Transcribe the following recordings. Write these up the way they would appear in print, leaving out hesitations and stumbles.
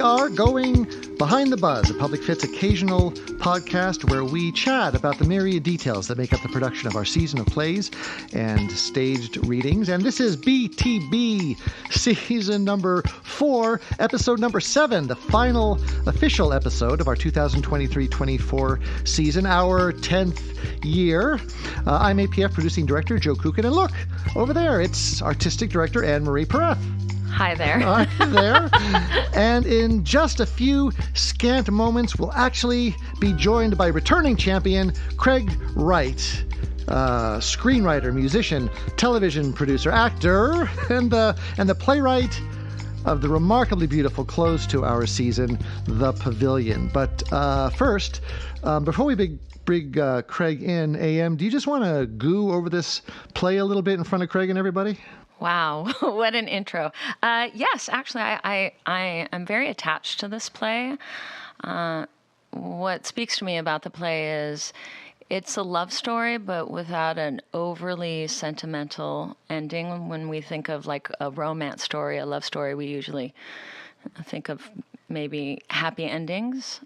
are going Behind the Buzz, a Public Fit's occasional podcast where we chat about the myriad details that make up the production of our season of plays and staged readings. And this is BTB season number 4, episode number 7, the final official episode of our 2023-24 season, our 10th year. I'm APF producing director Joe Kucan, and look, over there, it's artistic director Anne-Marie Pereth. Hi there. Hi there. And in just a few scant moments, we'll actually be joined by returning champion Craig Wright, screenwriter, musician, television producer, actor, and the playwright of the remarkably beautiful close to our season, The Pavilion. But first, before we bring Craig in, AM, do you just want to goo over this play a little bit in front of Craig and everybody? Wow, what an intro. Yes, actually, I am very attached to this play. What speaks to me about the play is it's a love story, but without an overly sentimental ending. When we think of like a romance story, a love story, we usually think of maybe happy endings.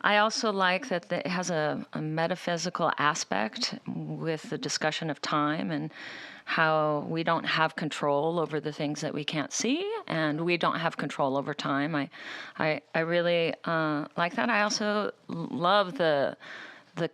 I also like that it has a metaphysical aspect with the discussion of time and how we don't have control over the things that we can't see, and we don't have control over time. I really like that. I also love the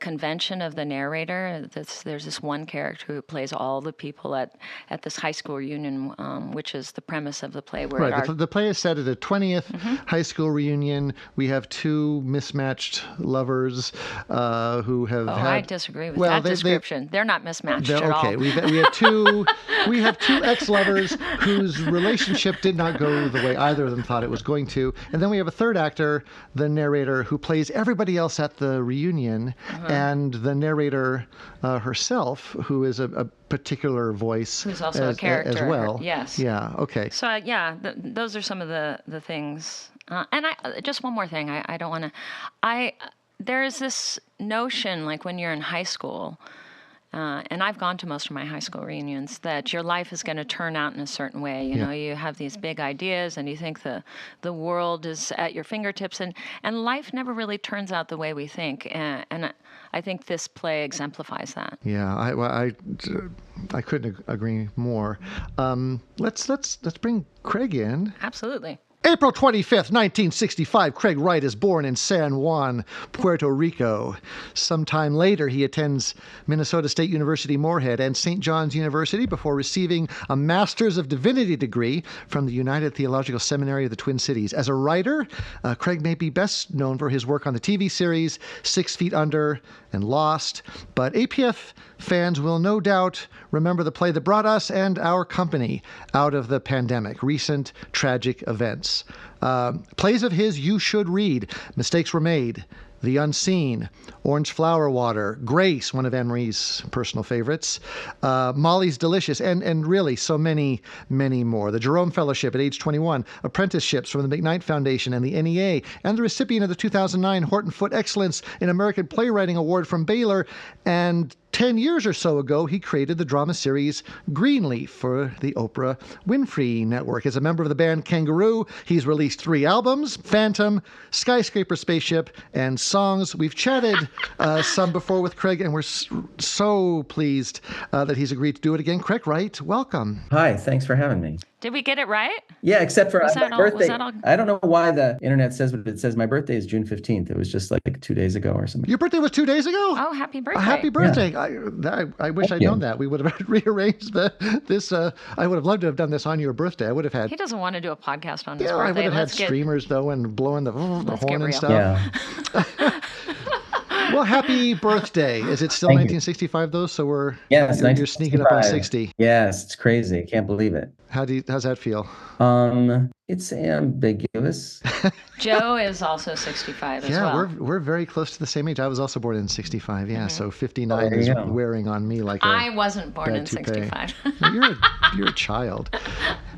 convention of the narrator. There's this one character who plays all the people at this high school reunion, which is the premise of the play. Where right. The play is set at a 20th high school reunion. We have two mismatched lovers who have had... I disagree with that description. They're not mismatched at all. Okay, we have two ex-lovers whose relationship did not go the way either of them thought it was going to. And then we have a third actor, the narrator, who plays everybody else at the reunion. And the narrator herself, who is a particular voice, who's also a character as well. Yes. Yeah. Okay. So those are some of the things. And just one more thing. I don't want to. There is this notion, like when you're in high school. And I've gone to most of my high school reunions, that your life is going to turn out in a certain way. You know, you have these big ideas and you think the world is at your fingertips, and life never really turns out the way we think. And I think this play exemplifies that. Yeah, I couldn't agree more. Let's bring Craig in. Absolutely. April 25th, 1965, Craig Wright is born in San Juan, Puerto Rico. Sometime later, he attends Minnesota State University Moorhead and St. John's University before receiving a Master's of Divinity degree from the United Theological Seminary of the Twin Cities. As a writer, Craig may be best known for his work on the TV series 6 Feet Under and Lost, but APF fans will no doubt remember the play that brought us and our company out of the pandemic, recent tragic events. Plays of his you should read: Mistakes Were Made, The Unseen, Orange Flower Water, Grace, one of Anne-Marie's personal favorites, Molly's Delicious, and really so many, many more. The Jerome Fellowship at age 21, apprenticeships from the McKnight Foundation and the NEA, and the recipient of the 2009 Horton Foote Excellence in American Playwriting Award from Baylor. And 10 years or so ago, he created the drama series Greenleaf for the Oprah Winfrey Network. As a member of the band Kangaroo, he's released 3 albums: Phantom, Skyscraper Spaceship, and Songs. We've chatted some before with Craig, and we're so pleased that he's agreed to do it again. Craig Wright, welcome. Hi, thanks for having me. Did we get it right? Yeah, except for my birthday. All... I don't know why the internet says what it says. My birthday is June 15th. It was just like 2 days ago or something. Your birthday was 2 days ago? Oh, happy birthday. Happy birthday. Yeah. I wish I'd known that. We would have rearranged this. I would have loved to have done this on your birthday. I would have had... He doesn't want to do a podcast on his birthday. I would have had streamers, though, and blowing the horn and stuff. Yeah. Well, happy birthday. Is it still Thank 1965, though? So you're sneaking up on 60. Yes, it's crazy. I can't believe it. How's that feel? It's ambiguous. Joe is also 65 as well. Yeah, we're very close to the same age. I was also born in 65. Yeah, so 59 is wearing on me like I wasn't born in 65. You're a child.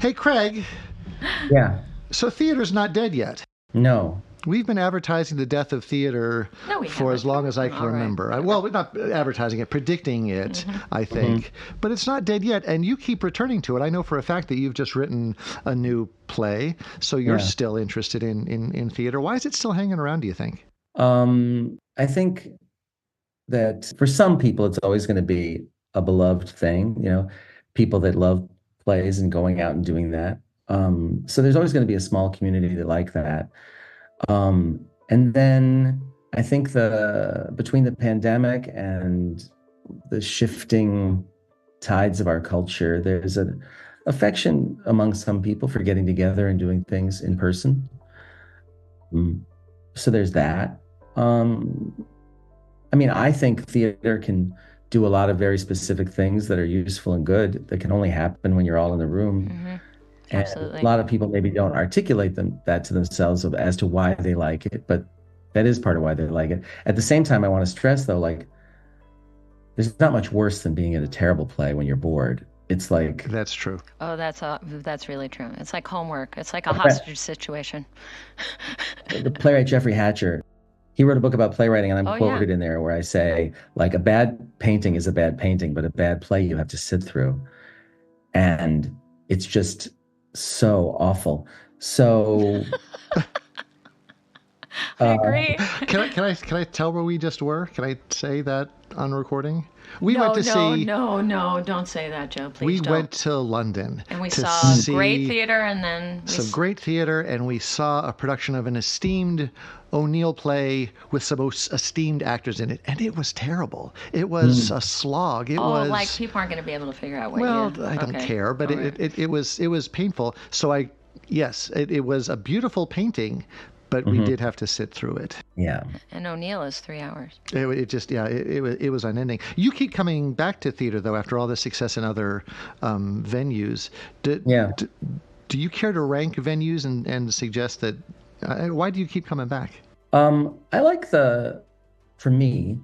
Hey, Craig. Yeah. So theater's not dead yet. No. We've been advertising the death of theater No, we for as haven't. long as I can All right. remember. Well, not advertising it, predicting it, I think. But it's not dead yet, and you keep returning to it. I know for a fact that you've just written a new play, so you're Yeah. still interested in theater. Why is it still hanging around, do you think? I think that for some people, it's always going to be a beloved thing, people that love plays and going out and doing that. So there's always going to be a small community that like that. And then I think between the pandemic and the shifting tides of our culture, there's an affection among some people for getting together and doing things in person. So there's that. I think theater can do a lot of very specific things that are useful and good that can only happen when you're all in the room. And Absolutely. a lot of people maybe don't articulate that to themselves as to why they like it, but that is part of why they like it. At the same time, I want to stress though, like, there's not much worse than being in a terrible play when you're bored. It's like That's true. Oh, that's really true. It's like homework. It's like a hostage situation. the playwright Jeffrey Hatcher. He wrote a book about playwriting, and I'm Oh, yeah. quoted in there where I say, like, a bad painting is a bad painting, but a bad play you have to sit through. And it's just so awful. So I agree. Can I tell where we just were? Can I say that on recording? We went to see. No, don't say that, Joe. Please We don't. went to London And we to saw see great theater, and then some great theater, and we saw a production of an esteemed O'Neill play with some esteemed actors in it, and it was terrible. It was a slog. It was like people aren't going to be able to figure out what. well, Yeah. I don't Okay. care, but All right. it was painful. So it was a beautiful painting, but we did have to sit through it. yeah. And O'Neill is 3 hours. It was unending. You keep coming back to theater though after all the success in other venues. Do you care to rank venues and suggest that? Why do you keep coming back? I like for me,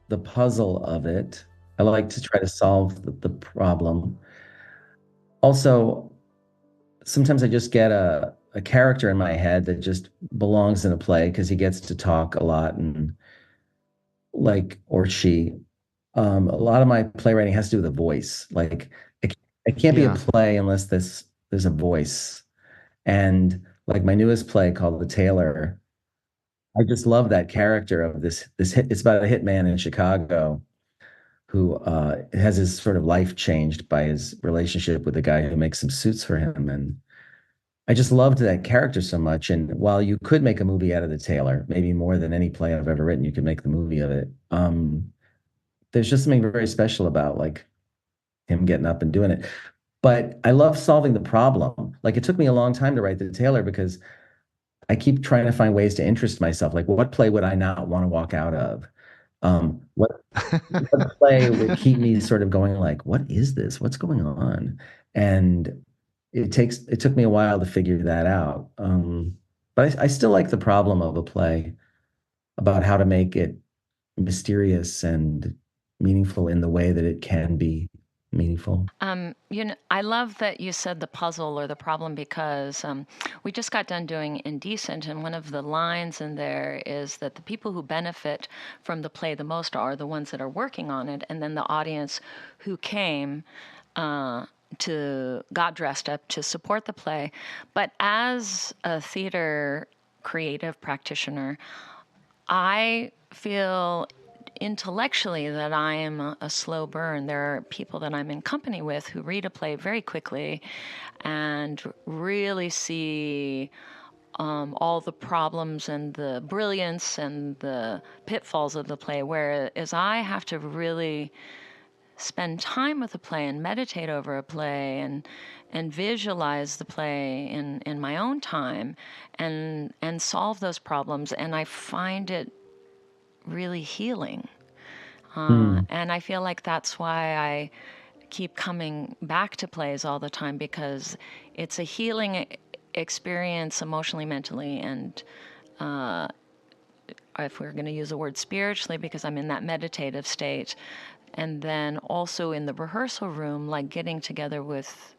the puzzle of it. I like to try to solve the problem. Also, sometimes I just get a character in my head that just belongs in a play because he gets to talk a lot, and or she. A lot of my playwriting has to do with a voice. Like, it can't be a play unless there's a voice. And like my newest play called The Tailor, I just love that character of this hit. It's about a hitman in Chicago who has his sort of life changed by his relationship with the guy who makes some suits for him. And I just loved that character so much. And while you could make a movie out of The Tailor, maybe more than any play I've ever written, you could make the movie of it. There's just something very special about like him getting up and doing it. But I love solving the problem. Like, it took me a long time to write The Tailor because I keep trying to find ways to interest myself. Like, what play would I not want to walk out of? What play would keep me sort of going like, what is this? What's going on? And it took me a while to figure that out. But I still like the problem of a play about how to make it mysterious and meaningful in the way that it can be meaningful. I love that you said the puzzle or the problem because we just got done doing Indecent, and one of the lines in there is that the people who benefit from the play the most are the ones that are working on it, and then the audience who came got dressed up to support the play. But as a theater creative practitioner, I feel intellectually that I am a slow burn. There are people that I'm in company with who read a play very quickly and really see all the problems and the brilliance and the pitfalls of the play, whereas I have to really spend time with a play and meditate over a play and visualize the play in my own time and solve those problems. And I find it really healing. And I feel like that's why I keep coming back to plays all the time, because it's a healing experience emotionally, mentally, and if we're going to use the word spiritually, because I'm in that meditative state. And then also in the rehearsal room, like getting together with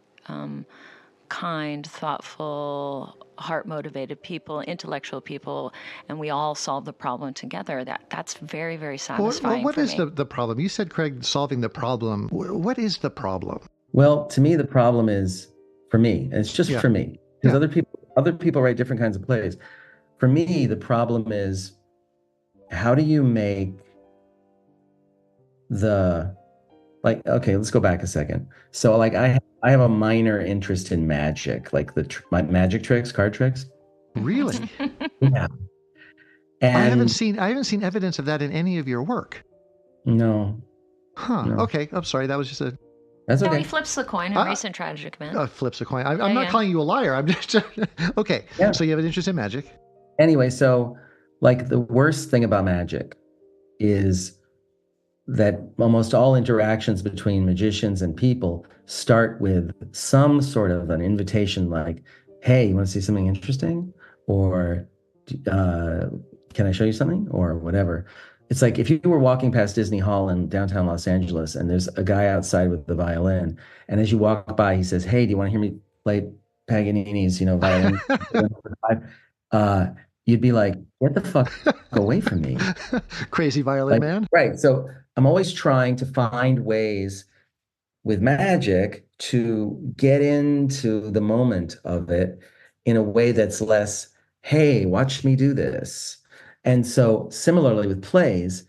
kind, thoughtful, heart-motivated people, intellectual people, and we all solve the problem together. That's very, very satisfying What for is me. the problem? You said, Craig, solving the problem. What is the problem? Well, to me, the problem is, for me, and it's just for me, because other people write different kinds of plays. For me, the problem is, how do you make okay, let's go back a second. So like I have a minor interest in magic, like my magic tricks, card tricks. Really? Yeah. And I haven't seen evidence of that in any of your work. No. Huh. No. Okay. I'm sorry. That was just a. That's okay. No, he flips the coin in Recent Tragic Men. Flips a coin. I'm not calling you a liar. I'm just okay. Yeah. So you have an interest in magic. Anyway, so like the worst thing about magic is that almost all interactions between magicians and people start with some sort of an invitation, like, "Hey, you want to see something interesting?" Or "Can I show you something?" Or whatever. It's like if you were walking past Disney Hall in downtown Los Angeles and there's a guy outside with the violin, and as you walk by, he says, "Hey, do you want to hear me play Paganini's, violin?" You'd be like, "Get the fuck away from me." Crazy violin man. Right. So I'm always trying to find ways with magic to get into the moment of it in a way that's less, "Hey, watch me do this." And so similarly with plays,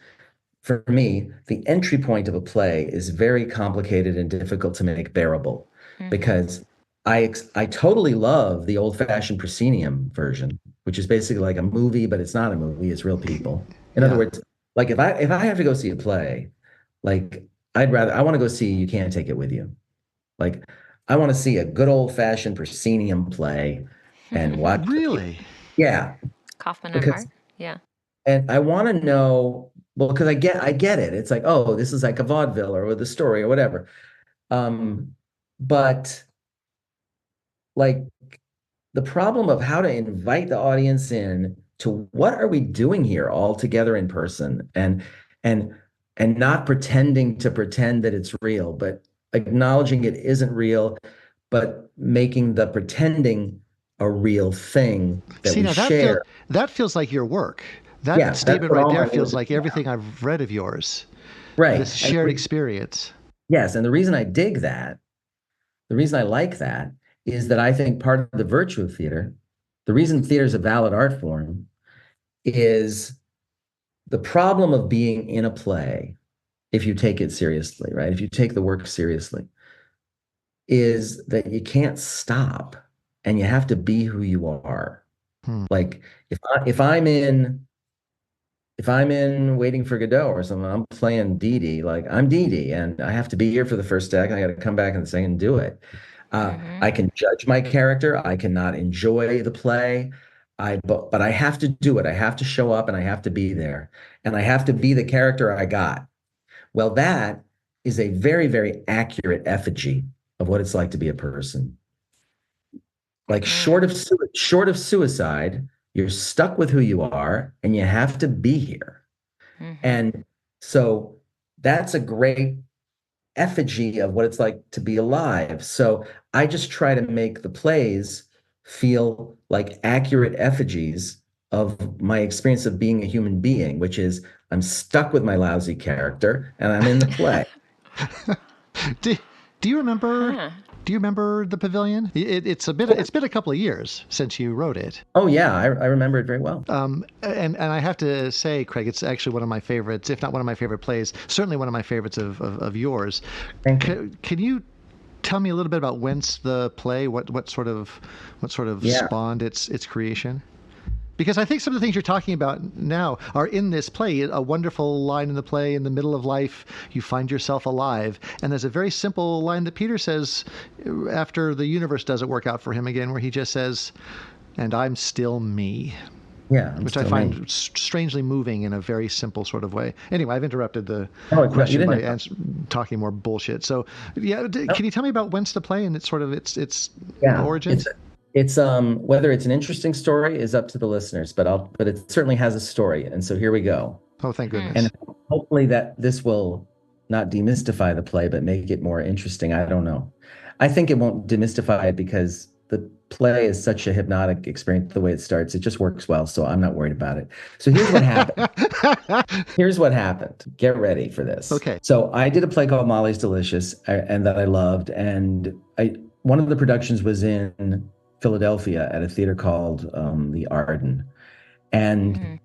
for me, the entry point of a play is very complicated and difficult to make bearable because I totally love the old-fashioned proscenium version, which is basically like a movie, but it's not a movie, it's real people. In other words, like if I have to go see a play, like I want to go see You Can't Take It With You. Like I want to see a good old-fashioned proscenium play and watch. Really? Yeah. Kaufman and Hart. Yeah. And I want to know, well, because I get it. It's like, oh, this is like a vaudeville or the story or whatever. But like the problem of how to invite the audience in to what are we doing here all together in person and not pretending to pretend that it's real, but acknowledging it isn't real, but making the pretending a real thing that we share. That feels like your work. That statement right there feels like everything I've read of yours. Right. This shared experience. Yes. And the reason I dig that, the reason I like that is that I think part of the virtue of theater, the reason theater is a valid art form is the problem of being in a play, if you take it seriously, right? If you take the work seriously, is that you can't stop and you have to be who you are. Like if I'm in Waiting for Godot or something, I'm playing Dee Dee, like I'm Dee Dee and I have to be here for the first act. I got to come back in the second and do it. I can judge my character. I cannot enjoy the play. But I have to do it. I have to show up and I have to be there and I have to be the character I got. Well, that is a very, very accurate effigy of what it's like to be a person. Like short of suicide, you're stuck with who you are and you have to be here. And so that's a great effigy of what it's like to be alive. So I just try to make the plays feel like accurate effigies of my experience of being a human being, which is I'm stuck with my lousy character and I'm in the play. Do you remember? Do you remember The Pavilion? It's been a couple of years since you wrote it. Oh yeah, I remember it very well. And I have to say, Craig, it's actually one of my favorites, if not one of my favorite plays. Certainly one of my favorites of yours. Can you tell me a little bit about whence the play? What sort of spawned its creation? Because I think some of the things you're talking about now are in this play. A wonderful line in the play, in the middle of life, you find yourself alive. And there's a very simple line that Peter says after the universe doesn't work out for him again, where he just says, "And I'm still me." Yeah. Which I find strangely moving in a very simple sort of way. Anyway, I've interrupted the question by talking more bullshit. So, can you tell me about whence the play and its origins? It's whether it's an interesting story is up to the listeners, but it certainly has a story. And so here we go. Oh, thank goodness. And hopefully that this will not demystify the play, but make it more interesting. I don't know. I think it won't demystify it because the play is such a hypnotic experience. The way it starts, it just works well. So I'm not worried about it. So here's what happened. Here's what happened. Get ready for this. Okay. So I did a play called Molly's Delicious, and that I loved. And one of the productions was in Philadelphia at a theater called the Arden. And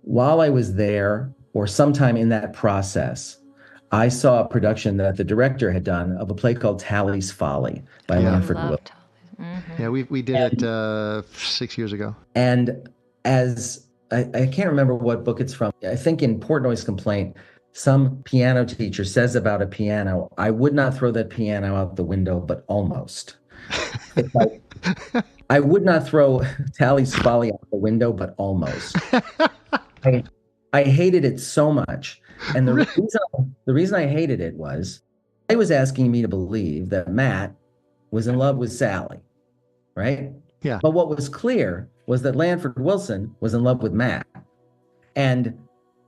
while I was there, or sometime in that process, I saw a production that the director had done of a play called Tally's Folly by Landlord Wilson. Yeah, we did it 6 years ago. And as I can't remember what book it's from. I think in Portnoy's Complaint, some piano teacher says about a piano, I would not throw that piano out the window, but almost. It's like, I would not throw Tally's Folly out the window, but almost. I hated it so much. And the reason I hated it was I was asking me to believe that Matt was in love with Sally, right? Yeah. But what was clear was that Landlord Wilson was in love with Matt. And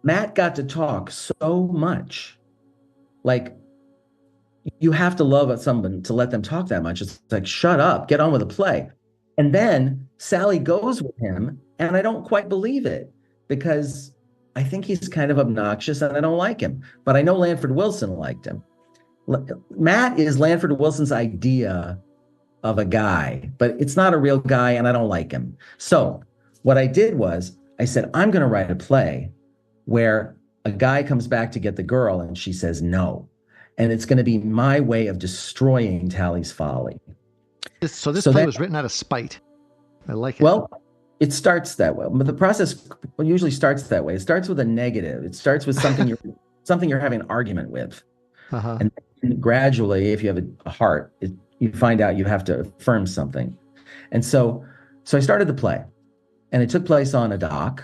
Matt got to talk so much. Like, you have to love someone to let them talk that much. It's like, shut up, get on with the play. And then Sally goes with him, and I don't quite believe it because I think he's kind of obnoxious and I don't like him. But I know Landlord Wilson liked him. Matt is Landlord Wilson's idea of a guy, but it's not a real guy and I don't like him. So what I did was I said, I'm going to write a play where a guy comes back to get the girl and she says no. And it's going to be my way of destroying Tally's Folly. So this play was written out of spite. I like it. Well, it starts that way. But the process usually starts that way. It starts with a negative. It starts with something you're having an argument with. And gradually, if you have a heart, you find out you have to affirm something. And so I started the play, and it took place on a dock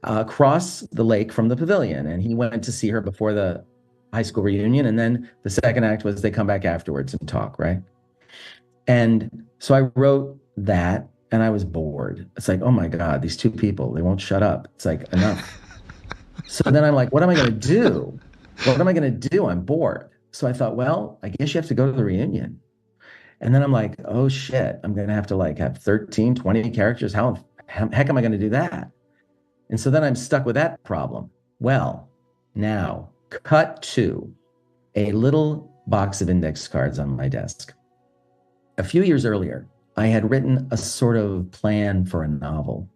across the lake from the pavilion. And he went to see her before the high school reunion. And then the second act was they come back afterwards and talk, right? And so I wrote that, and I was bored. It's like, oh my God, these two people, they won't shut up. It's like, enough. So then I'm like, what am I going to do? What am I going to do? I'm bored. So I thought, well, I guess you have to go to the reunion. And then I'm like, oh shit, I'm going to have to have 13, 20 characters. How heck am I going to do that? And so then I'm stuck with that problem. Well, now cut to a little box of index cards on my desk. A few years earlier, I had written a sort of plan for a novel.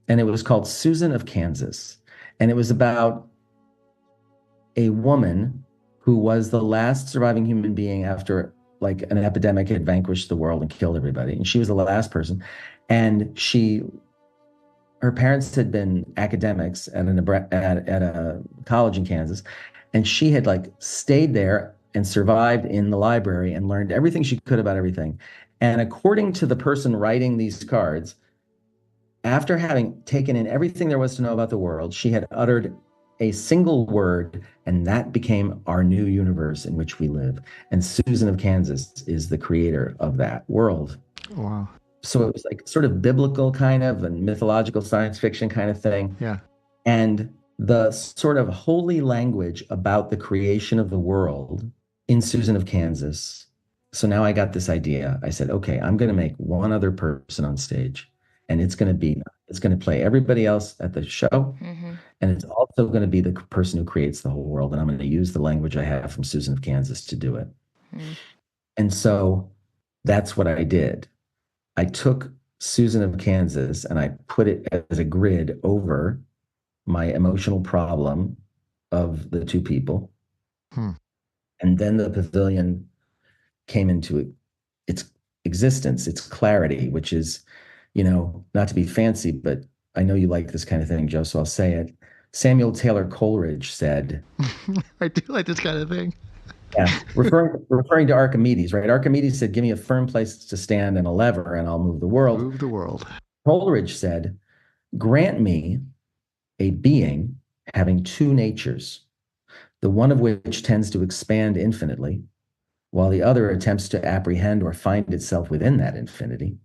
And it was called Susan of Kansas. And it was about a woman who was the last surviving human being after an epidemic had vanquished the world and killed everybody. And she was the last person. And her parents had been academics at a college in Kansas. And she had stayed there and survived in the library and learned everything she could about everything. And according to the person writing these cards, after having taken in everything there was to know about the world, she had uttered a single word, and that became our new universe in which we live. And Susan of Kansas is the creator of that world. Wow. So it was sort of biblical kind of and mythological science fiction kind of thing. Yeah. And the sort of holy language about the creation of the world in Susan of Kansas. So now I got this idea. I said, okay, I'm going to make one other person on stage, and it's going to play everybody else at the show. Mm-hmm. And it's also going to be the person who creates the whole world. And I'm going to use the language I have from Susan of Kansas to do it. Mm-hmm. And so that's what I did. I took Susan of Kansas and I put it as a grid over my emotional problem of the two people. And then the pavilion came into its existence, its clarity, which is, not to be fancy, but I know you like this kind of thing, Joe, so I'll say it. Samuel Taylor Coleridge said, I do like this kind of thing. Yeah, referring to Archimedes, right? Archimedes said, give me a firm place to stand and a lever and I'll move the world. Move the world. Coleridge said, grant me a being having two natures, the one of which tends to expand infinitely, while the other attempts to apprehend or find itself within that infinity.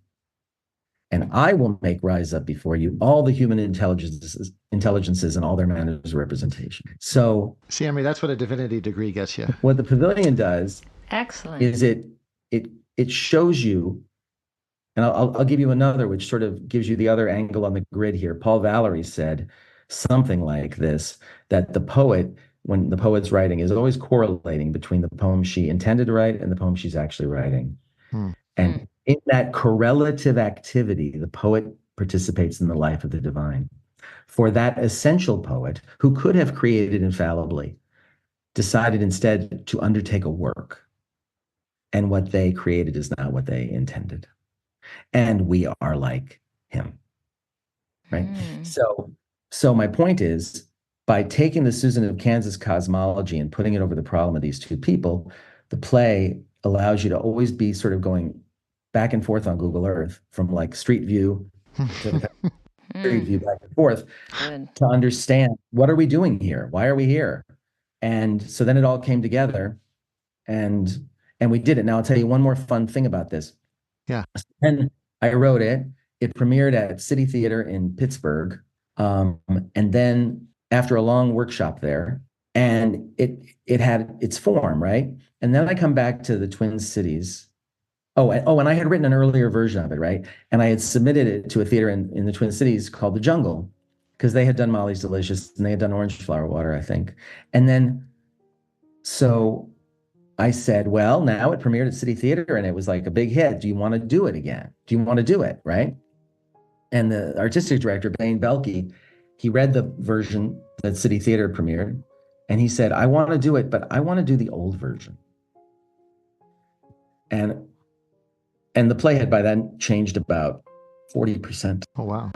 And I will make rise up before you all the human intelligences and all their manners of representation. So, see, I mean, that's what a divinity degree gets you. What the pavilion does Excellent. is it shows you, and I'll give you another, which sort of gives you the other angle on the grid here. Paul Valery said something like this, that the poet, when the poet's writing, is always correlating between the poem she intended to write and the poem she's actually writing. Hmm. And in that correlative activity, the poet participates in the life of the divine. For that essential poet, who could have created infallibly, decided instead to undertake a work. And what they created is not what they intended. And we are like him, right? So my point is, by taking the Susan of Kansas cosmology and putting it over the problem of these two people, the play allows you to always be sort of going back and forth on Google Earth, from like street view to the street view, back and forth, to understand, what are we doing here? Why are we here? And so then it all came together, and we did it. Now I'll tell you one more fun thing about this. Yeah. And I wrote it. It premiered at City Theater in Pittsburgh. And then after a long workshop there, and it had its form, right? And then I come back to the Twin Cities. And I had written an earlier version of it, right? And I had submitted it to a theater in the Twin Cities called The Jungle, because they had done Molly's Delicious and they had done Orange Flower Water, I think. And then, so I said, well, now it premiered at City Theater and it was like a big hit. Do you want to do it again? Do you want to do it, right? And the artistic director, Blaine Belke, he read the version that City Theater premiered, and he said, I want to do it, but I want to do the old version. And the play had by then changed about 40%. Oh, wow.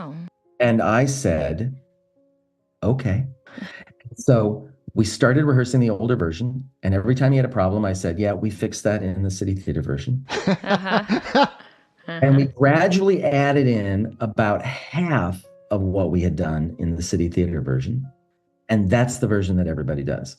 And I said, okay. So we started rehearsing the older version, and every time he had a problem, I said, yeah, we fixed that in the City Theater version. And we gradually added in about half of what we had done in the City Theater version. And that's the version that everybody does.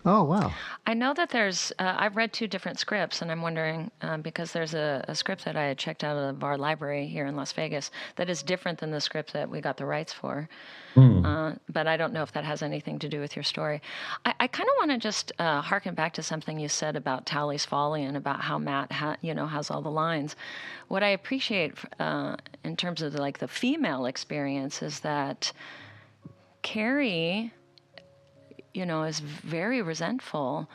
Oh, wow. I know that there's, I've read two different scripts, and I'm wondering, because there's a script that I had checked out of our library here in Las Vegas that is different than the script that we got the rights for. But I don't know if that has anything to do with your story. I kind of want to just harken back to something you said about Tally's Folly and about how Matt has all the lines. What I appreciate in terms of like the female experience is that Carrie, is very resentful,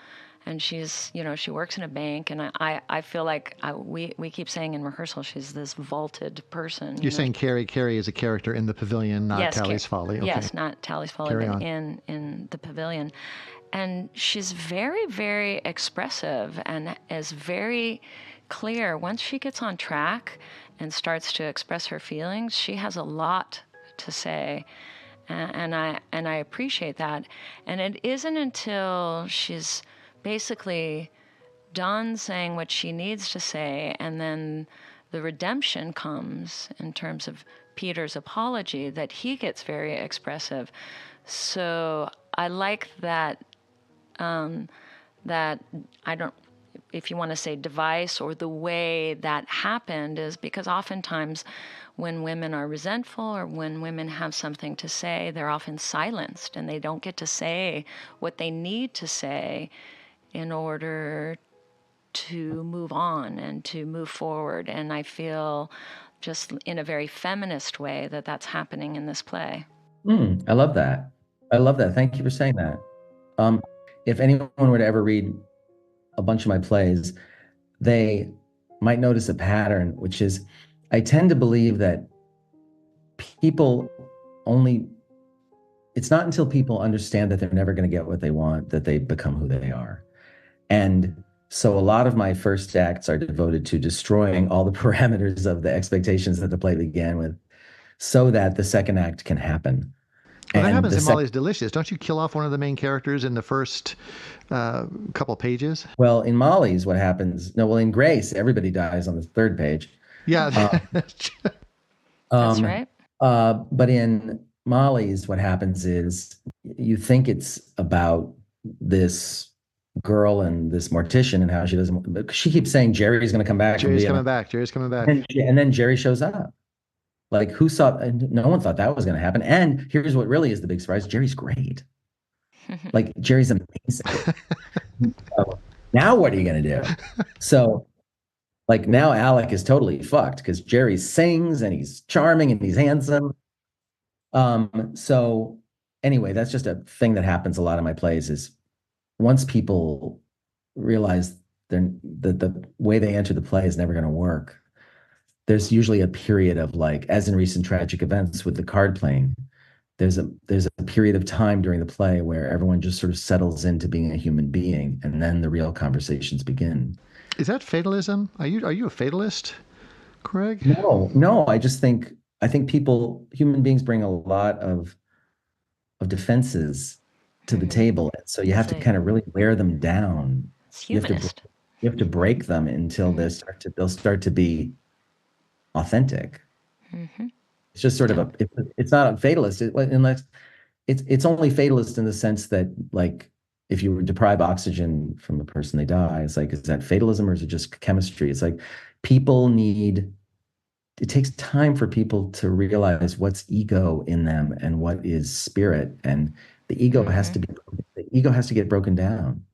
and she's, she works in a bank, and I feel like we keep saying in rehearsal she's this vaulted person. You're saying Carrie is a character in the Pavilion, not Tally's Folly. Okay. Yes, not Tally's Folly, but in the Pavilion. And she's very, very expressive and is very clear. Once she gets on track and starts to express her feelings, she has a lot to say. And I appreciate that. And it isn't until she's basically done saying what she needs to say, and then the redemption comes in terms of Peter's apology, that he gets very expressive. So I like that, that I don't, if you want to say device, or the way that happened, is because oftentimes when women are resentful or when women have something to say, they're often silenced and they don't get to say what they need to say in order to move on and to move forward. And I feel, just in a very feminist way, that that's happening in this play. I love that. Thank you for saying that. If anyone were to ever read a bunch of my plays, they might notice a pattern, which is, I tend to believe that it's not until people understand that they're never going to get what they want that they become who they are. And so a lot of my first acts are devoted to destroying all the parameters of the expectations that the play began with, so that the second act can happen. Well, that happens in Molly's Delicious. Don't you kill off one of the main characters in the first couple pages? Well, in Molly's, what happens? No, well, in Grace, everybody dies on the third page. Yeah. That's right. But in Molly's, what happens is, you think it's about this girl and this mortician and how she doesn't, but she keeps saying Jerry's going to come back. Jerry's coming back. And then Jerry shows up. Like, who saw? No one thought that was going to happen. And here's what really is the big surprise: Jerry's great. Like, Jerry's amazing. Now what are you going to do? So like now Alec is totally fucked because Jerry sings and he's charming and he's handsome. So anyway, that's just a thing that happens a lot in my plays is once people realize the way they enter the play is never going to work, there's usually a period of like, as in recent tragic events with the card playing, there's a period of time during the play where everyone just sort of settles into being a human being, and then the real conversations begin. Is that fatalism? Are you a fatalist, Craig? No, I think human beings bring a lot of defenses to the table. So you have to kind of really wear them down. It's humanist. You have to break them until they'll start to be authentic. It's just sort of it's not a fatalist unless it's only fatalist in the sense that like if you deprive oxygen from a person, they die. It's like, is that fatalism or is it just chemistry? It's like it takes time for people to realize what's ego in them and what is spirit. And the ego has to get broken down.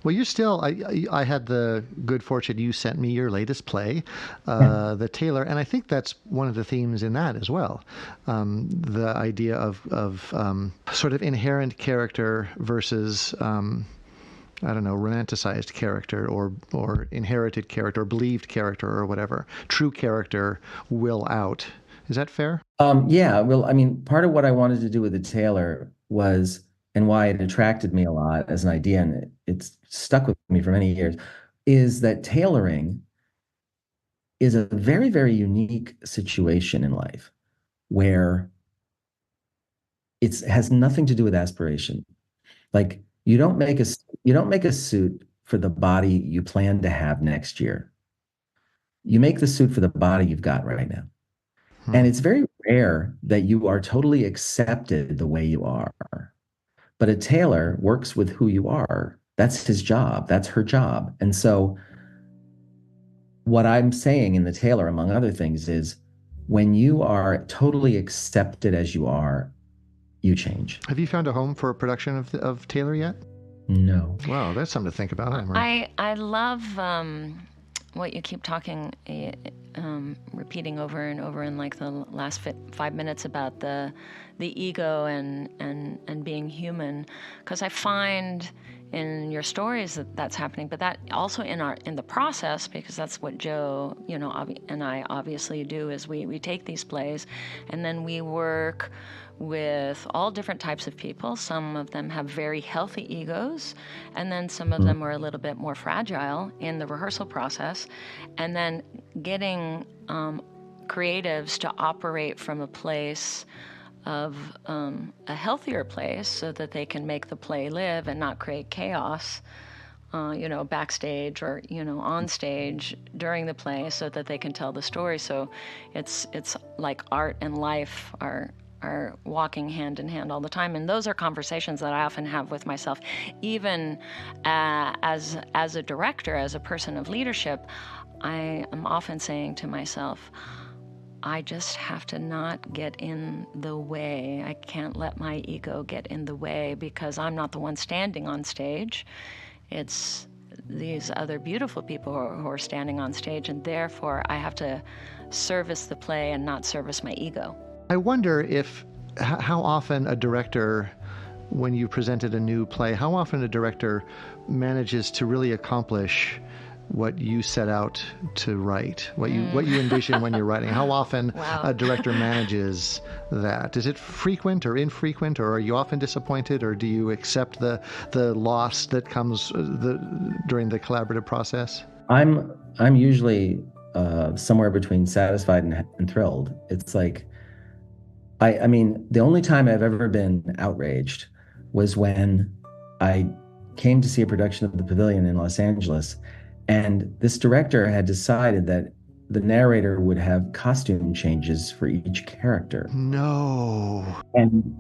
Well, I had the good fortune you sent me your latest play, The Tailor, and I think that's one of the themes in that as well. The idea of sort of inherent character versus, I don't know, romanticized character or inherited character or believed character or whatever. True character will out. Is that fair? Yeah, well, I mean, part of what I wanted to do with The Tailor was, and why it attracted me a lot as an idea, and it's stuck with me for many years, is that tailoring is a very, very unique situation in life where it has nothing to do with aspiration. Like you don't make a suit for the body you plan to have next year. You make the suit for the body you've got right now. And it's very rare that you are totally accepted the way you are. But a tailor works with who you are. That's his job. That's her job. And so what I'm saying in The Tailor, among other things, is when you are totally accepted as you are, you change. Have you found a home for a production of Tailor yet? No. Wow, that's something to think about. I love what you keep repeating over and over in like the last 5 minutes about the ego and being human, because I find in your stories that's happening, but that also in the process, because that's what Joe, and I obviously do, is we take these plays and then we work with all different types of people. Some of them have very healthy egos, and then some of them are a little bit more fragile in the rehearsal process, and then getting creatives to operate from a place of a healthier place so that they can make the play live and not create chaos, backstage or, on stage during the play, so that they can tell the story. So it's like art and life are walking hand in hand all the time. And those are conversations that I often have with myself. Even as a director, as a person of leadership, I am often saying to myself, I just have to not get in the way. I can't let my ego get in the way, because I'm not the one standing on stage. It's these other beautiful people who are standing on stage, and therefore I have to service the play and not service my ego. I wonder how often a director, when you presented a new play, how often a director manages to really accomplish what you set out to write, what you envision when you're writing. How often a director manages that? Is it frequent or infrequent, or are you often disappointed, or do you accept the loss that comes during the collaborative process? I'm usually somewhere between satisfied and thrilled. It's like, I mean, the only time I've ever been outraged was when I came to see a production of The Pavilion in Los Angeles, and this director had decided that the narrator would have costume changes for each character. No. And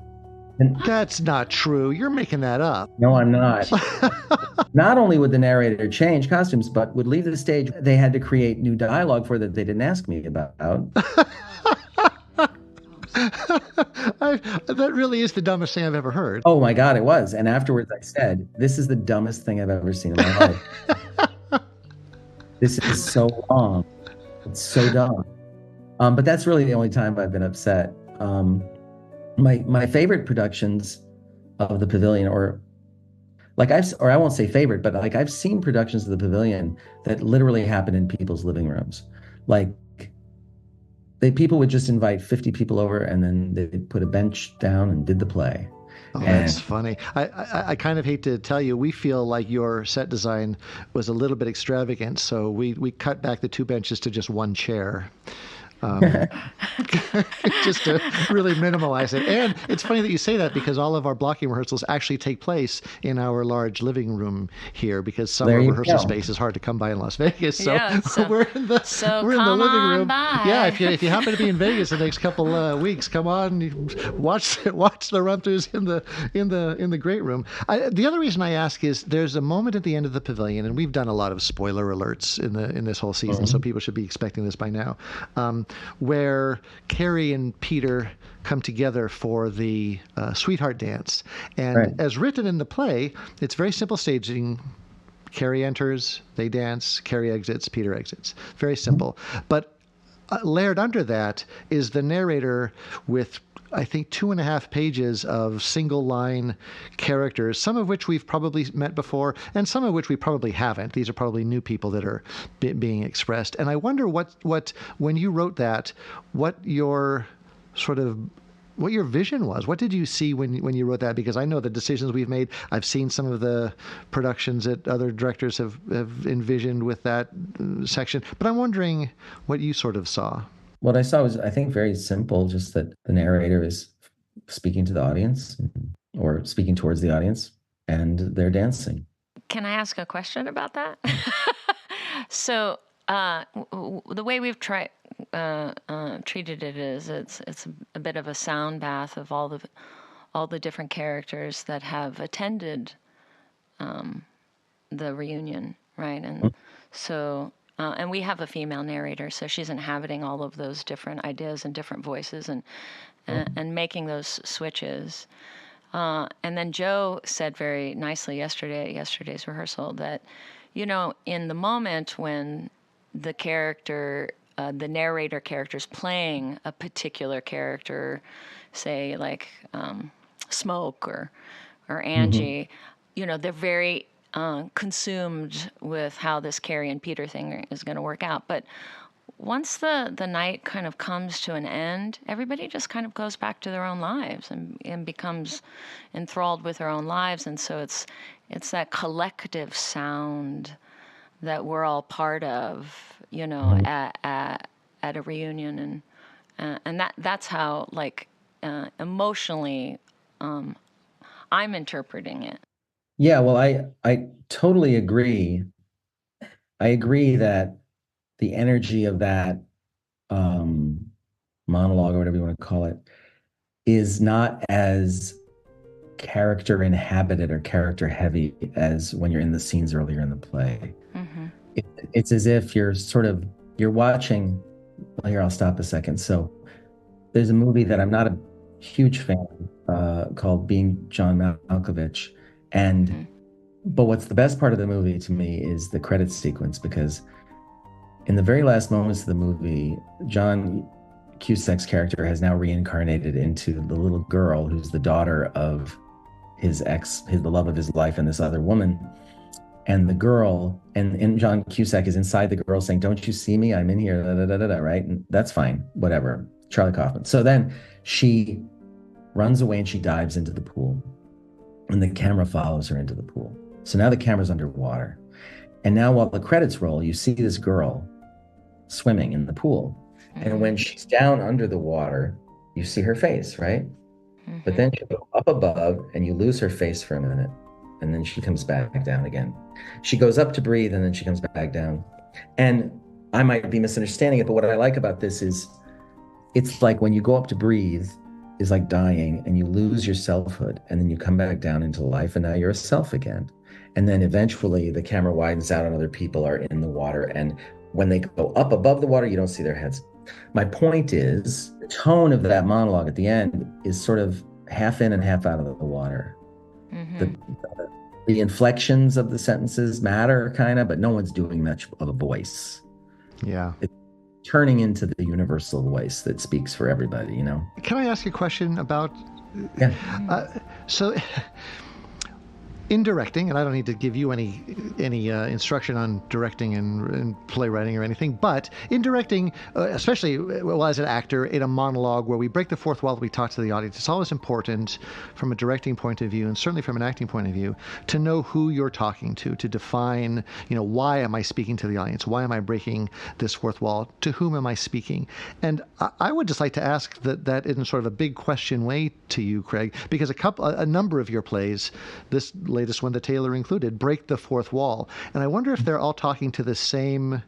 that's not true. You're making that up. No, I'm not. Not only would the narrator change costumes, but would leave the stage. They had to create new dialogue for that they didn't ask me about. That really is the dumbest thing I've ever heard. Oh my God, it was. And afterwards I said, this is the dumbest thing I've ever seen in my life. This is so wrong. It's so dumb. But that's really the only time I've been upset. My favorite productions of the Pavilion, or I won't say favorite, but like I've seen productions of the Pavilion that literally happen in people's living rooms. Like people would just invite 50 people over and then they'd put a bench down and did the play. Oh, that's funny. I kind of hate to tell you, we feel like your set design was a little bit extravagant, so we cut back the 2 benches to just 1 chair. Just to really minimalize it. And it's funny that you say that, because all of our blocking rehearsals actually take place in our large living room here, because summer rehearsal space is hard to come by in Las Vegas. So, we're in the living room. By. Yeah, if you happen to be in Vegas the next couple weeks, come on, watch the run-throughs in the great room. The other reason I ask is there's a moment at the end of the Pavilion, and we've done a lot of spoiler alerts in this whole season, so people should be expecting this by now. Where Carrie and Peter come together for the sweetheart dance. And as written in the play, it's very simple staging. Carrie enters, they dance, Carrie exits, Peter exits. Very simple. But layered under that is the narrator with, I think, 2.5 pages of single line characters, some of which we've probably met before and some of which we probably haven't. These are probably new people that are being expressed. And I wonder what when you wrote that, what your vision was. What did you see when you wrote that? Because I know the decisions we've made. I've seen some of the productions that other directors have envisioned with that section. But I'm wondering what you sort of saw. What I saw was, I think, very simple, just that the narrator is speaking to the audience or speaking towards the audience, and they're dancing. Can I ask a question about that? So the way we've treated it is it's a bit of a sound bath of all the different characters that have attended the reunion, right? And so... and we have a female narrator, so she's inhabiting all of those different ideas and different voices and making those switches. And then Joe said very nicely at yesterday's rehearsal that, in the moment when the character, the narrator character is playing a particular character, say like Smoke or Angie, they're very... consumed with how this Carrie and Peter thing is going to work out. But once the night kind of comes to an end, everybody just kind of goes back to their own lives and becomes enthralled with their own lives. And so it's that collective sound that we're all part of, at a reunion. And that's how, like, emotionally, I'm interpreting it. Yeah, well, I totally agree. I agree that the energy of that monologue, or whatever you want to call it, is not as character inhabited or character heavy as when you're in the scenes earlier in the play. Mm-hmm. It's as if you're watching. Well, here, I'll stop a second. So there's a movie that I'm not a huge fan called Being John Malkovich. But what's the best part of the movie to me is the credits sequence, because in the very last moments of the movie, John Cusack's character has now reincarnated into the little girl who's the daughter of his ex, the love of his life, and this other woman. And the girl, and John Cusack is inside the girl saying, "Don't you see me? I'm in here," da, da, da, da, da, right? And that's fine, whatever. Charlie Kaufman. So then she runs away and she dives into the pool. And the camera follows her into the pool. So now the camera's underwater. And now while the credits roll, you see this girl swimming in the pool. Mm-hmm. And when she's down under the water, you see her face, right? Mm-hmm. But then she'll go up above and you lose her face for a minute. And then she comes back down again. She goes up to breathe and then she comes back down. And I might be misunderstanding it, but what I like about this is it's like when you go up to breathe, is like dying and you lose your selfhood and then you come back down into life and now you're a self again. And then eventually the camera widens out and other people are in the water. And when they go up above the water, you don't see their heads. My point is tone of that monologue at the end is sort of half in and half out of the water. The, the inflections of the sentences matter kind of, but no one's doing much of a voice. Yeah. It's turning into the universal voice that speaks for everybody, you know? Can I ask you a question about... Yeah. So in directing, and I don't need to give you any instruction on directing and playwriting or anything, but in directing, especially as an actor in a monologue where we break the fourth wall, we talk to the audience, it's always important from a directing point of view, and certainly from an acting point of view, to know who you're talking to define, why am I speaking to the audience? Why am I breaking this fourth wall? To whom am I speaking? And I would just like to ask that in sort of a big question way to you, Craig, because a number of your plays, this latest one, The Tailor included, break the fourth wall. And I wonder if they're all talking to the same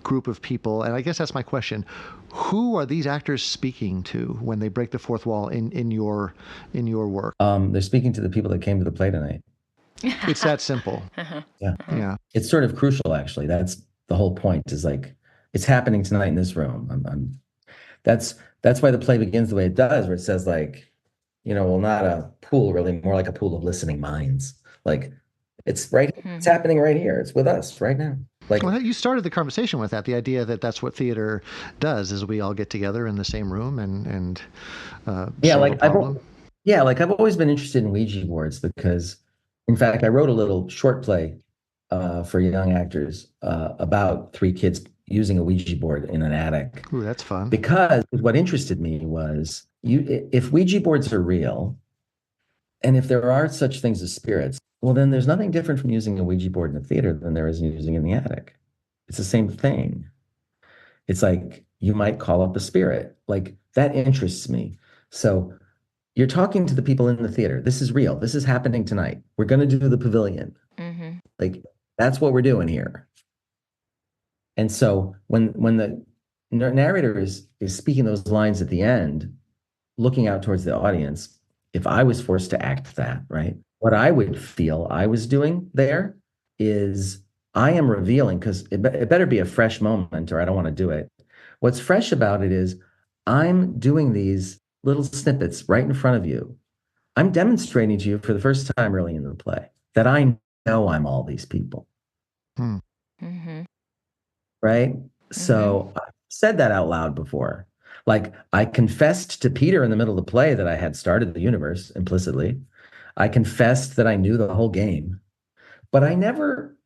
group of people. And I guess that's my question. Who are these actors speaking to when they break the fourth wall in your work? They're speaking to the people that came to the play tonight. It's that simple. Yeah. It's sort of crucial, actually. That's the whole point, is like, it's happening tonight in this room. That's why the play begins the way it does, where it says, like, well, not a pool, really, more like a pool of listening minds. Like, it's right, it's happening right here. It's with us right now. Like, well, you started the conversation with that, the idea that that's what theater does, is we all get together in the same room and solve a problem. I've always been interested in Ouija boards because, in fact, I wrote a little short play for young actors about 3 kids using a Ouija board in an attic. Ooh, that's fun. Because what interested me was, if Ouija boards are real, and if there are such things as spirits, well, then there's nothing different from using a Ouija board in a theater than there is using in the attic. It's the same thing. It's like you might call up a spirit. Like, that interests me. So you're talking to the people in the theater. This is real. This is happening tonight. We're going to do the pavilion. Like, that's what we're doing here. And so when the narrator is speaking those lines at the end, looking out towards the audience, if I was forced to act that, right, what I would feel I was doing there is I am revealing, because it better be a fresh moment or I don't want to do it. What's fresh about it is I'm doing these little snippets right in front of you. I'm demonstrating to you for the first time really in the play that I know I'm all these people. Right? So I've said that out loud before. Like, I confessed to Peter in the middle of the play that I had started the universe implicitly. I confessed that I knew the whole game, but I never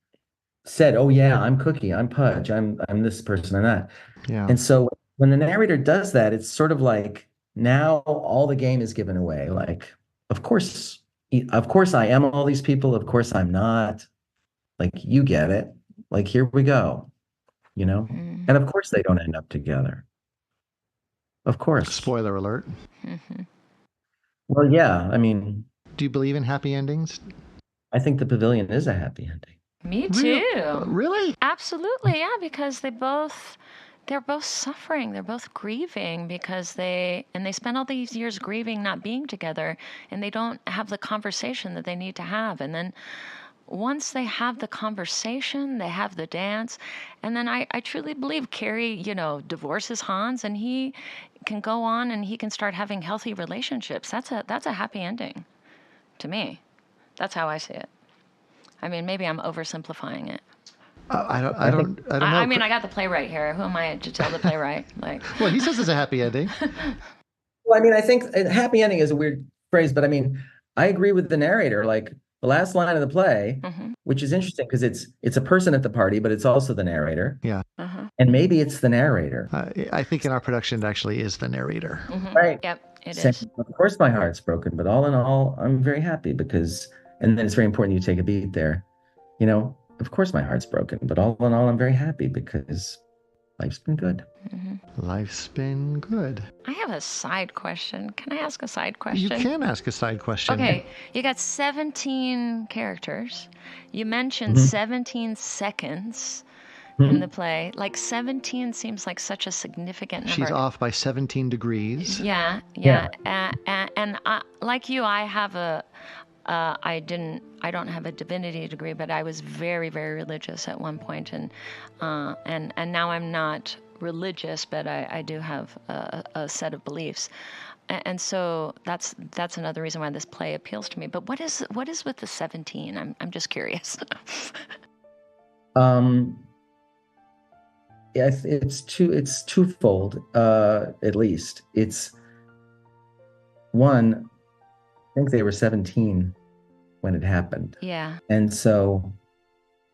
said, "Oh yeah, I'm Cookie, I'm Pudge, I'm this person and that." Yeah. And so when the narrator does that, it's sort of like, now all the game is given away. Like, of course I am all these people. Of course I'm not. Like, you get it. Like, here we go. And of course they don't end up together. Of course. Spoiler alert. Well, yeah, I mean, do you believe in happy endings? I think the pavilion is a happy ending. Me too. Really? Absolutely, yeah, because they're both suffering. They're both grieving because they spend all these years grieving not being together, and they don't have the conversation that they need to have. And then once they have the conversation, they have the dance, and then I truly believe Carrie, divorces Hans, and he can go on and he can start having healthy relationships. That's a happy ending to me. That's how I see it. I mean, maybe I'm oversimplifying it. I don't know. I mean, I got the playwright here. Who am I to tell the playwright? Like, well, he says it's a happy ending. Well, I mean, I think happy ending is a weird phrase, but I mean, I agree with the narrator. Like, the last line of the play, which is interesting because it's a person at the party, but it's also the narrator. Yeah. And maybe it's the narrator. I think in our production it actually is the narrator. Right. Yep, it is. Of course my heart's broken, but all in all, I'm very happy because, and then it's very important you take a beat there. Of course my heart's broken, but all in all, I'm very happy because life's been good. Life's been good. I have a side question. Can I ask a side question? You can ask a side question. Okay, you got 17 characters. You mentioned 17 seconds in the play. Like, 17 seems like such a significant number. She's off by 17 degrees. Yeah. And like you, I have I don't have a divinity degree, but I was very, very religious at one point, and now I'm not religious, but I do have a set of beliefs. And so that's another reason why this play appeals to me. But what is with the 17? I'm just curious. Yeah, it's twofold, at least. It's one, I think they were 17 when it happened. Yeah. And so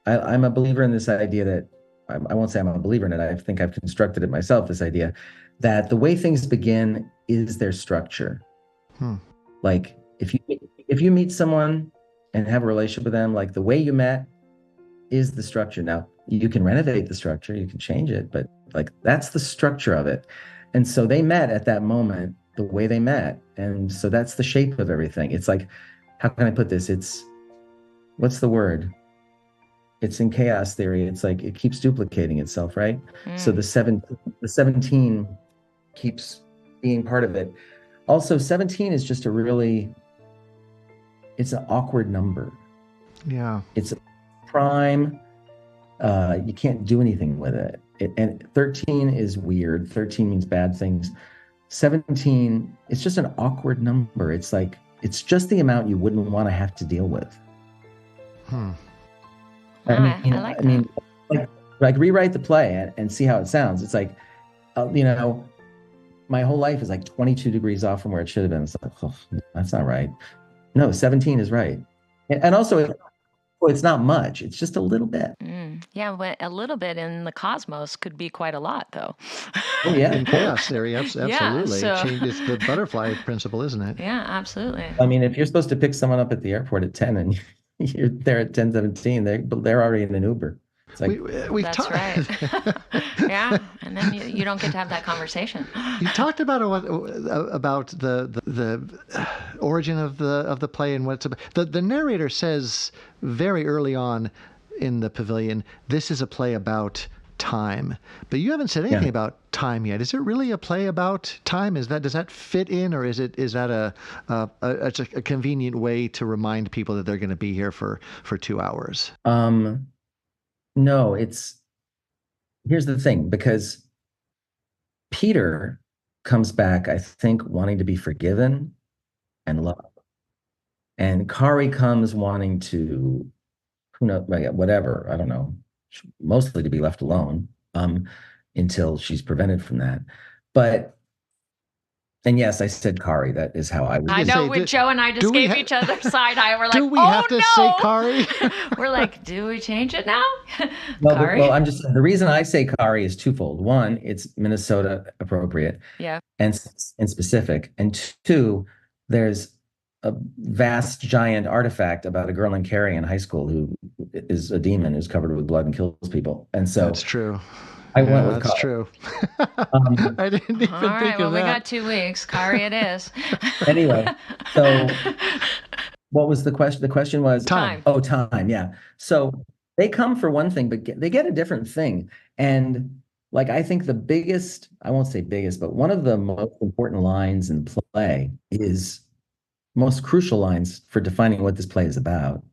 I'm a believer in this idea that, I won't say I'm a believer in it, I think I've constructed it myself, this idea that the way things begin is their structure. Like if you meet someone and have a relationship with them, like the way you met is the structure. Now, you can renovate the structure, you can change it, but like that's the structure of it. And so they met at that moment, the way they met. And so that's the shape of everything. It's like, how can I put this? It's, what's the word? It's in chaos theory. It's like it keeps duplicating itself, right? So the 17 keeps being part of it. Also, 17 is just it's an awkward number. Yeah. It's a prime. You can't do anything with it. And 13 is weird. 13 means bad things. 17, it's just an awkward number. It's like, it's just the amount you wouldn't want to have to deal with. I like that. Like rewrite the play and see how it sounds. It's like, my whole life is like 22 degrees off from where it should have been. It's like, oh, that's not right. No, 17 is right. And also, it's not much. It's just a little bit. Yeah, but a little bit in the cosmos could be quite a lot, though. Oh, yeah. In chaos theory, absolutely. Yeah, so... It's the butterfly principle, isn't it? Yeah, absolutely. I mean, if you're supposed to pick someone up at the airport at 10 and you're there at 10:17, they're already in an Uber. It's like, that's right. Yeah, and then you don't get to have that conversation. You talked about the origin of the play and what it's about. The narrator says very early on in the Pavilion, this is a play about time, but you haven't said anything about time yet. Is it really a play about time? Does that fit in, or is that a convenient way to remind people that they're going to be here for 2 hours? No, here's the thing, because Peter comes back, I think, wanting to be forgiven and loved. And Kari comes wanting to, who knows, whatever, I don't know, mostly to be left alone until she's prevented from that. And yes, I said Kari. That is how I was. I know. Joe and I just gave each other side eye. We're like, do we have to say Kari? We're like, do we change it now? Well, I'm just, the reason I say Kari is twofold. One, it's Minnesota appropriate. Yeah. And specific. And two, there's a vast, giant artifact about a girl in Cary in high school who is a demon who's covered with blood and kills people. And so that's true. I went with that's Kari. true. I didn't even think of that. Well, we got 2 weeks. Kari it is. Anyway, so what was the question? The question was time. Oh, time. Yeah. So they come for one thing, but they get a different thing. And like, I think the biggest, I won't say biggest, but one of the most important lines in play is most crucial lines for defining what this play is about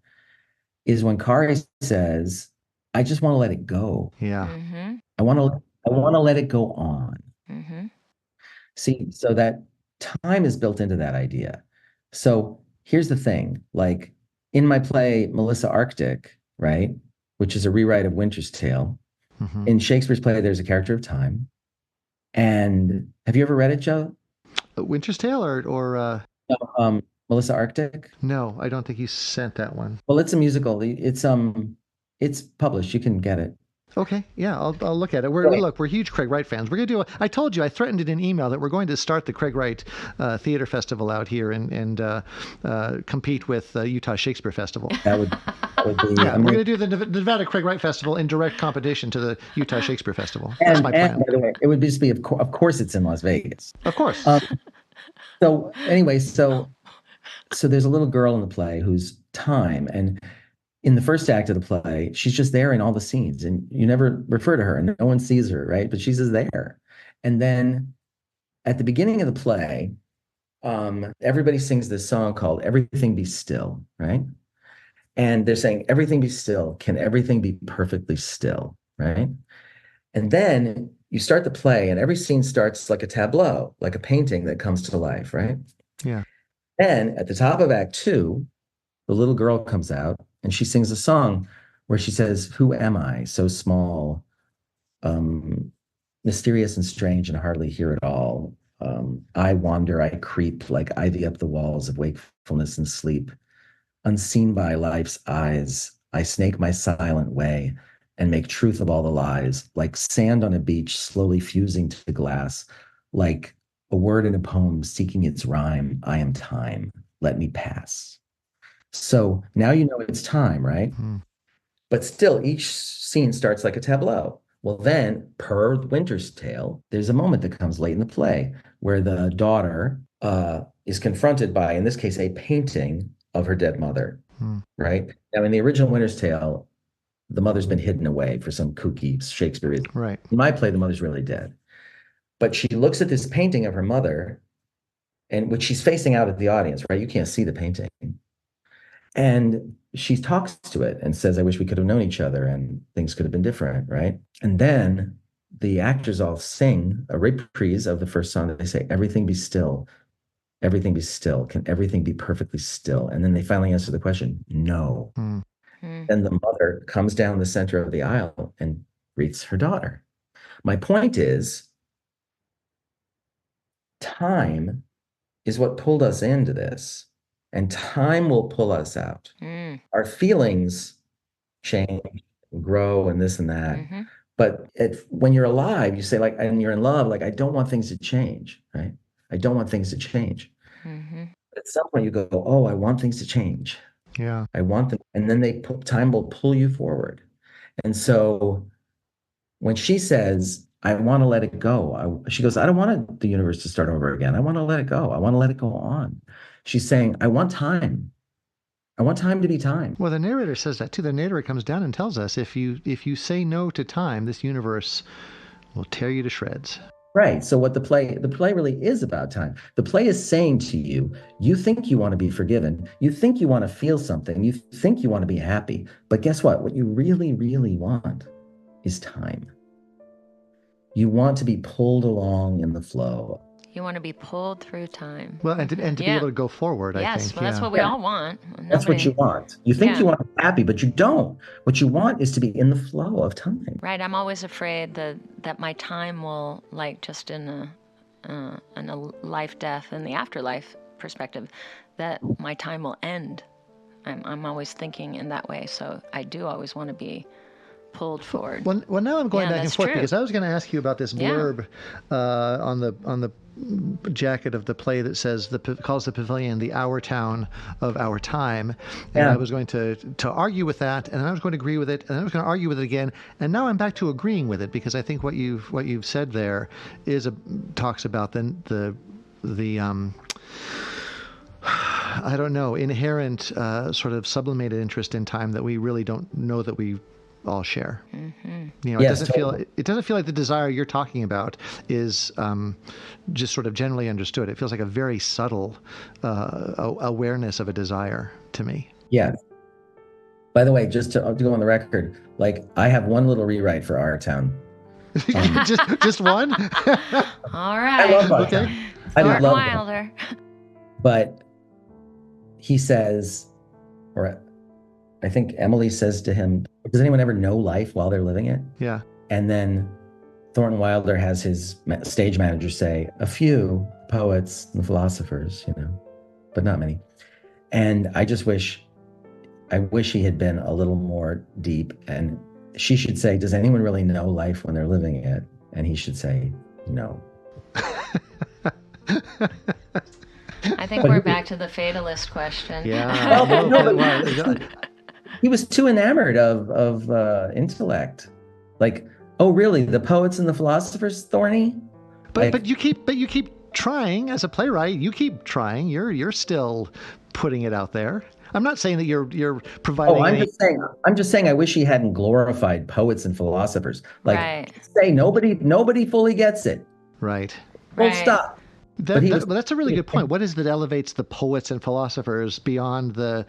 is when Kari says, I just want to let it go. Yeah. Mm-hmm. I want to let it go on. Mm-hmm. See, so that time is built into that idea. So here's the thing, like in my play, Melissa Arctic, right, which is a rewrite of Winter's Tale, in Shakespeare's play, there's a character of time. And have you ever read it, Joe? Winter's Tale or Melissa Arctic? No, I don't think you sent that one. Well, it's a musical. It's published. You can get it. Okay, yeah, I'll look at it. We're huge Craig Wright fans. We're gonna I told you, I threatened it in email that we're going to start the Craig Wright Theater Festival out here and compete with Utah Shakespeare Festival. That would be. Yeah, we're gonna do the Nevada Craig Wright Festival in direct competition to the Utah Shakespeare Festival. That's my plan. And by the way, it would just be, of course, it's in Las Vegas. Of course. So anyway, so there's a little girl in the play who's time, and in the first act of the play, she's just there in all the scenes, and you never refer to her, and no one sees her, right? But she's just there. And then at the beginning of the play, everybody sings this song called "Everything Be Still," right? And they're saying, "Everything be still. Can everything be perfectly still?" Right? And then you start the play and every scene starts like a tableau, like a painting that comes to life, right? Yeah. Then at the top of Act 2, the little girl comes out and she sings a song where she says, "Who am I? So small, mysterious and strange and hardly here at all. I wander, I creep like ivy up the walls of wakefulness and sleep. Unseen by life's eyes, I snake my silent way and make truth of all the lies, like sand on a beach slowly fusing to glass, like a word in a poem seeking its rhyme. I am time. Let me pass." So now you know it's time, right? Mm. But still, each scene starts like a tableau. Well, then, per Winter's Tale, there's a moment that comes late in the play where the daughter is confronted by, in this case, a painting of her dead mother, right? Now, in the original Winter's Tale, the mother's been hidden away for some kooky Shakespeare reason. Right. In my play, the mother's really dead. But she looks at this painting of her mother, and which she's facing out at the audience, right? You can't see the painting. And she talks to it and says, "I wish we could have known each other and things could have been different," right? And then the actors all sing a reprise of the first song that they say, "Everything be still, everything be still. Can everything be perfectly still?" And then they finally answer the question, "No." Then the mother comes down the center of the aisle and greets her daughter. My point is, time is what pulled us into this. And time will pull us out. Our feelings change and grow and this and that. But when you're alive, you say like, and you're in love, like, I don't want things to change, right? I don't want things to change. At some point you go, oh, I want things to change. Yeah. I want them. And then time will pull you forward. And so when she says, "I want to let it go," she goes, "I don't want the universe to start over again. I want to let it go. I want to let it go on." She's saying, "I want time. I want time to be time." Well, the narrator says that too. The narrator comes down and tells us, if you say no to time, this universe will tear you to shreds. Right. So what the play really is about time. The play is saying to you, you think you want to be forgiven. You think you want to feel something. You think you want to be happy. But guess what? What you really, really want is time. You want to be pulled along in the flow. You want to be pulled through time. Well, and to be able to go forward, I think. Yes, well, that's what we all want. That's what you want. You think you want to be happy, but you don't. What you want is to be in the flow of time. Right. I'm always afraid that my time will, like, just in a life, death, and the afterlife perspective, that my time will end. I'm always thinking in that way. So I do always want to be pulled forward. Well, now I'm going back and forth because I was going to ask you about this blurb on the jacket of the play that says calls the pavilion the Our Town of Our Time, and I was going to argue with that, and then I was going to agree with it, and I was going to argue with it again, and now I'm back to agreeing with it because I think what you've said there talks about the I don't know, inherent sort of sublimated interest in time that we really don't know that we all share. You know, yes, it doesn't feel like the desire you're talking about is just sort of generally understood. It feels like a very subtle awareness of a desire to me. Yeah. By the way, just to go on the record, like, I have one little rewrite for Our Town. just one? All right. I love Our Town. I love Wilder. But he says, or I think Emily says to him, "Does anyone ever know life while they're living it?" Yeah. And then Thornton Wilder has his stage manager say, "A few poets and philosophers, but not many." And I wish he had been a little more deep. And she should say, "Does anyone really know life when they're living it?" And he should say, "No." I think we're back to the fatalist question. Yeah. He was too enamored of intellect. Like, oh, really? The poets and the philosophers, Thorny? But you keep trying as a playwright. You keep trying. You're still putting it out there. I'm not saying that you're providing. Oh, I'm just saying. I wish he hadn't glorified poets and philosophers. Like, say nobody fully gets it. Right. Full stop. That's a really good point. What is it that elevates the poets and philosophers beyond the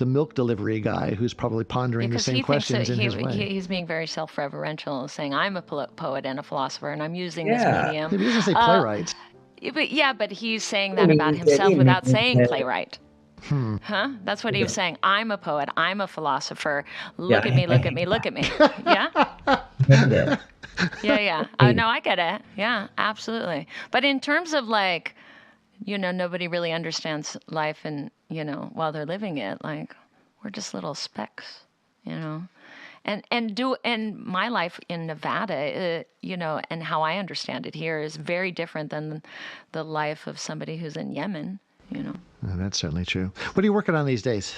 milk delivery guy who's probably pondering the same questions in his way? He's being very self-referential, saying, I'm a poet and a philosopher, and I'm using this medium. He doesn't say playwright. But he's saying that about himself without saying playwright. Huh? That's what he was saying. I'm a poet. I'm a philosopher. Look at me, look at me, look at me. Yeah? Yeah. No, I get it. Yeah, absolutely. But in terms of like, nobody really understands life and, while they're living it, like we're just little specks, And my life in Nevada, and how I understand it here is very different than the life of somebody who's in Yemen, Oh, that's certainly true. What are you working on these days?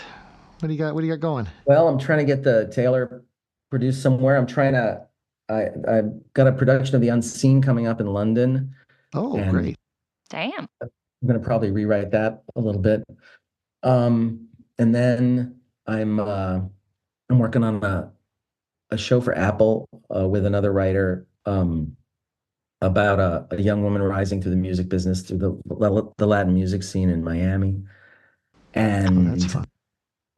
What do you got going? Well, I'm trying to get the Taylor produced somewhere. I've got a production of The Unseen coming up in London. Oh, great. Damn. I'm going to probably rewrite that a little bit. And then I'm working on a show for Apple with another writer about a young woman rising through the music business, through the Latin music scene in Miami. And that's fun.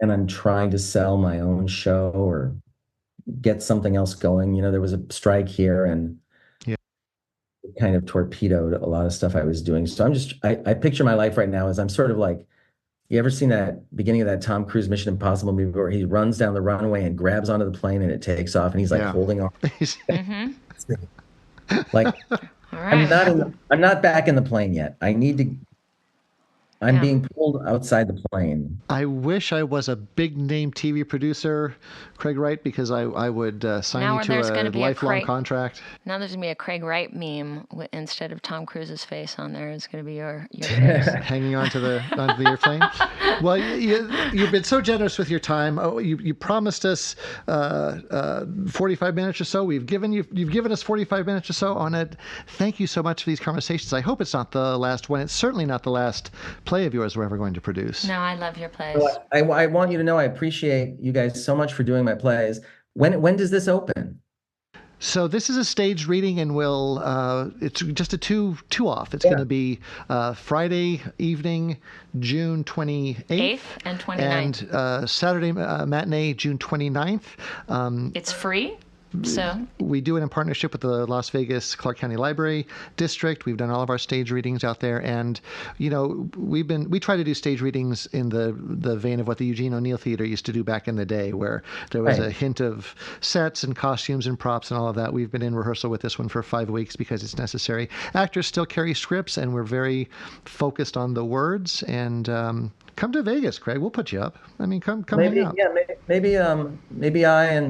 And I'm trying to sell my own show or get something else going. There was a strike here and it kind of torpedoed a lot of stuff I was doing. So I picture my life right now as I'm sort of like, you ever seen that beginning of that Tom Cruise Mission Impossible movie where he runs down the runway and grabs onto the plane and it takes off and he's like holding on. Like, right. I'm not back in the plane yet. I'm being pulled outside the plane. I wish I was a big name TV producer, Craig Wright, because I would sign you to a lifelong contract. Now there's going to be a Craig Wright meme instead of Tom Cruise's face on there. It's going to be your face. Hanging onto the airplane. Well, you've been so generous with your time. Oh, you promised us 45 minutes or so. You've given us 45 minutes or so on it. Thank you so much for these conversations. I hope it's not the last one. It's certainly not the last play of yours we're ever going to produce. No, I love your plays. Well, I want you to know I appreciate you guys so much for doing my plays. When does this open? So this is a staged reading, and it's just a two off. It's going to be Friday evening, June 28th and 29th, and Saturday matinee, June 29th. It's free. So we do it in partnership with the Las Vegas Clark County Library District. We've done all of our stage readings out there, and we try to do stage readings in the vein of what the Eugene O'Neill Theater used to do back in the day, where there was a hint of sets and costumes and props and all of that. We've been in rehearsal with this one for 5 weeks because it's necessary. Actors still carry scripts, and we're very focused on the words. And come to Vegas, Craig. We'll put you up. I mean, come hang out. Yeah, maybe I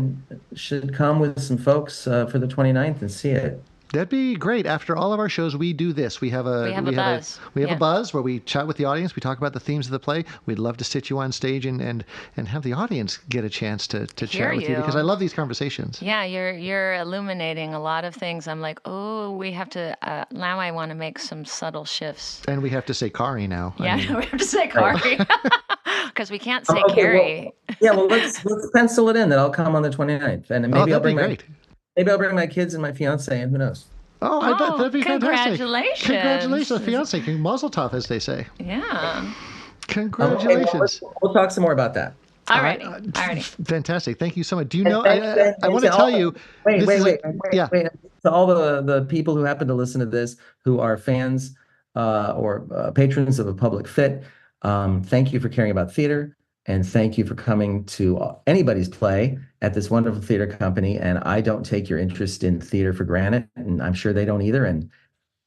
should come with some folks for the 29th and see it. That'd be great. After all of our shows, we do this. We have a buzz. We have a buzz where we chat with the audience. We talk about the themes of the play. We'd love to sit you on stage and have the audience get a chance to chat with you, because I love these conversations. Yeah, you're illuminating a lot of things. I'm like, we have to. Now I want to make some subtle shifts. And we have to say Kari now. Yeah, we have to say Kari because we can't say Carrie. Well, let's pencil it in that I'll come on the 29th, and maybe I'll bring my kids and my fiance, and who knows? Oh, I bet that'd be fantastic. Congratulations, fiance. Mazel tov, as they say. Yeah. Congratulations. We'll talk some more about that. All righty. Fantastic. Thank you so much. Do you know, I want to tell you. Wait. Yeah. To all the people who happen to listen to this, who are fans or patrons of A Public Fit, thank you for caring about theater. And thank you for coming to anybody's play at this wonderful theater company. And I don't take your interest in theater for granted, and I'm sure they don't either. And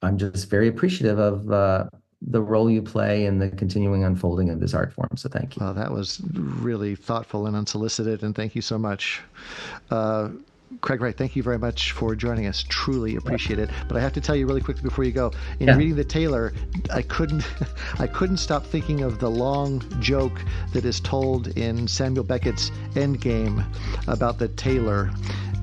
I'm just very appreciative of the role you play in the continuing unfolding of this art form. So thank you. Well, that was really thoughtful and unsolicited, and thank you so much. Craig Wright, thank you very much for joining us. Truly appreciate it. But I have to tell you really quickly before you go, in reading the Taylor, I couldn't stop thinking of the long joke that is told in Samuel Beckett's Endgame about the Taylor.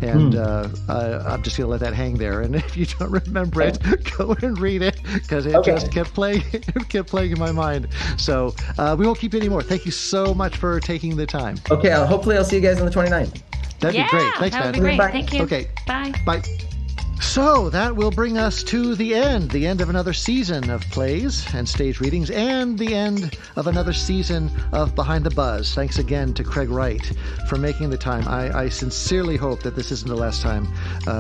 And I'm just going to let that hang there. And if you don't remember it, go and read it, because it just kept playing in my mind. So we won't keep you anymore. Thank you so much for taking the time. Okay, hopefully I'll see you guys on the 29th. That'd be great. Thanks, that man. would be great. Bye. Thank you. Okay. Bye. Bye. So that will bring us to the end of another season of plays and stage readings, and the end of another season of Behind the Buzz. Thanks again to Craig Wright for making the time. I sincerely hope that this isn't the last time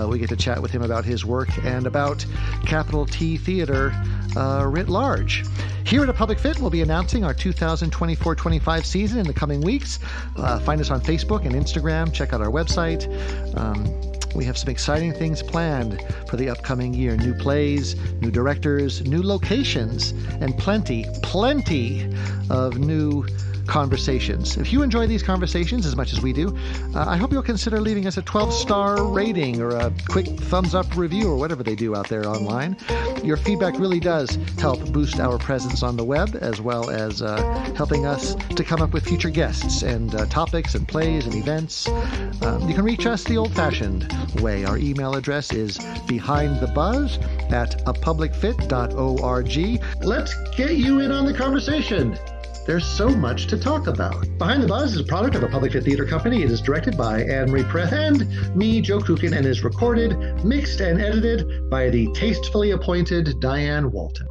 we get to chat with him about his work and about Capital T Theater writ large. Here at A Public Fit, we'll be announcing our 2024-25 season in the coming weeks. Find us on Facebook and Instagram. Check out our website. We have some exciting things planned for the upcoming year. New plays, new directors, new locations, and plenty of new conversations. If you enjoy these conversations as much as we do, I hope you'll consider leaving us a 12-star rating or a quick thumbs-up review or whatever they do out there online. Your feedback really does help boost our presence on the web, as well as helping us to come up with future guests and topics and plays and events. You can reach us the old-fashioned way. Our email address is behindthebuzz@apublicfit.org. Let's get you in on the conversation. There's so much to talk about. Behind the Buzz is a product of a Public Fit Theater company. It is directed by Anne-Marie Pereth and me, Joe Kucan, and is recorded, mixed, and edited by the tastefully appointed Diane Walton.